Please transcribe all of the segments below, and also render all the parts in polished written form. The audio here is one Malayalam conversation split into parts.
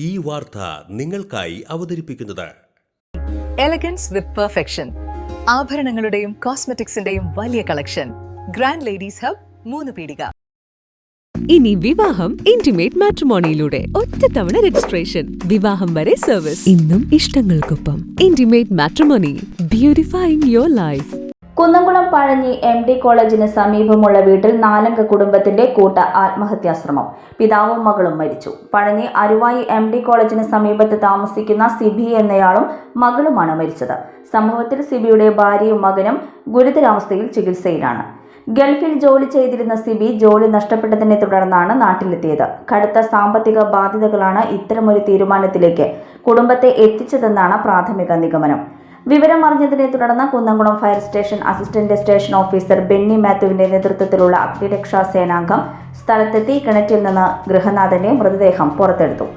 ഈ വാർത്ത നിങ്ങൾക്കായി അവതരിപ്പിക്കുന്നത് എലഗൻസ് വിത്ത് പെർഫെക്ഷൻ. ആഭരണങ്ങളുടെയും കോസ്മെറ്റിക്സിന്റെയും വലിയ കളക്ഷൻ. ഗ്രാൻഡ് ലേഡീസ് ഹബ്, 3 പീടിക. ഇനി വിവാഹം ഇന്റിമേറ്റ് മാട്രിമോണിയിലൂടെ ഒറ്റത്തവണ രജിസ്ട്രേഷൻ, വിവാഹം വരെ സർവീസ്. ഇന്നും ഇഷ്ടങ്ങൾക്കൊപ്പം intimate matrimony, beautifying your life. Kunnamkulam Pazhanji MD കോളേജിന് സമീപമുള്ള വീട്ടിൽ 4 അംഗ കുടുംബത്തിന്റെ കൂട്ട ആത്മഹത്യാശ്രമം. പിതാവും മകളും മരിച്ചു. പഴഞ്ഞി അരുവായി MD കോളേജിന് സമീപത്ത് താമസിക്കുന്ന സിബി എന്നയാളും മകളുമാണ് മരിച്ചത്. സംഭവത്തിൽ സിബിയുടെ ഭാര്യയും മകനും ഗുരുതരാവസ്ഥയിൽ ചികിത്സയിലാണ്. ഗൾഫിൽ ജോലി ചെയ്തിരുന്ന സിബി ജോലി നഷ്ടപ്പെട്ടതിനെ തുടർന്നാണ് നാട്ടിലെത്തിയത്. കടുത്ത സാമ്പത്തിക ബാധ്യതകളാണ് ഇത്തരമൊരു തീരുമാനത്തിലേക്ക് കുടുംബത്തെ എത്തിച്ചതെന്നാണ് പ്രാഥമിക നിഗമനം. വിവരമറിഞ്ഞതിനെ തുടർന്ന് Kunnamkulam fire station assistant station officer Benny മാത്യുവിന്റെ നേതൃത്വത്തിലുള്ള അഗ്നിരക്ഷാ സേനാംഗം സ്ഥലത്തെത്തി കിണറ്റിൽ നിന്ന് ഗൃഹനാഥന്റെ മൃതദേഹം പുറത്തെടുത്തു.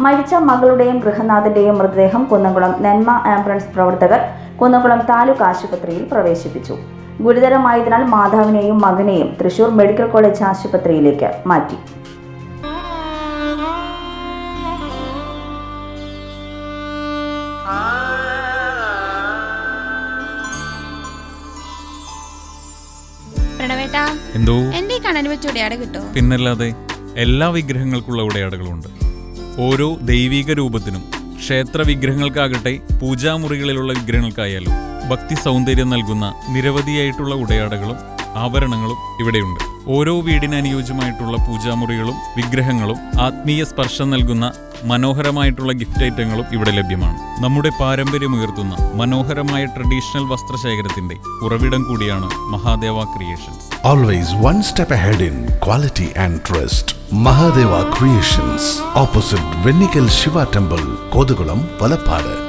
മരിച്ച മകളുടെയും ഗൃഹനാഥന്റെയും മൃതദേഹം കുന്നംകുളം നന്മ ആംബുലൻസ് പ്രവർത്തകർ കുന്നംകുളം താലൂക്ക് ആശുപത്രിയിൽ പ്രവേശിപ്പിച്ചു. ഗുരുതരമായതിനാൽ മാതാവിനെയും മകനെയും തൃശൂർ മെഡിക്കൽ കോളേജ് ആശുപത്രിയിലേക്ക് മാറ്റി. എന്തോ എന്റെ കണ്ണന് വെച്ച ഉടയാട കിട്ടോ? പിന്നല്ലാതെ എല്ലാ വിഗ്രഹങ്ങൾക്കുള്ള ഉടയാടകളുണ്ട്. ഓരോ ദൈവിക രൂപത്തിനും ക്ഷേത്ര വിഗ്രഹങ്ങൾക്കാകട്ടെ പൂജാമുറികളിലുള്ള വിഗ്രഹങ്ങൾക്കായാലും ഭക്തി സൗന്ദര്യം നൽകുന്ന നിരവധിയായിട്ടുള്ള ഉടയാടകളും ആഭരണങ്ങളും ഇവിടെയുണ്ട്. ഓരോ വീടിന് അനുയോജ്യമായിട്ടുള്ള പൂജാമുറികളും വിഗ്രഹങ്ങളും ആത്മീയ സ്പർശം നൽകുന്ന മനോഹരമായിട്ടുള്ള ഗിഫ്റ്റ് ഐറ്റങ്ങളും ഇവിടെ ലഭ്യമാണ്. നമ്മുടെ പാരമ്പര്യമുയർത്തുന്ന മനോഹരമായ ട്രഡീഷണൽ വസ്ത്രശേഖരത്തിന്റെ ഉറവിടം കൂടിയാണ് Mahadeva creations. Always one step ahead in quality and trust. Mahadeva Creations, opposite Vennikal Shiva Temple, Kodugulam, Valapadu.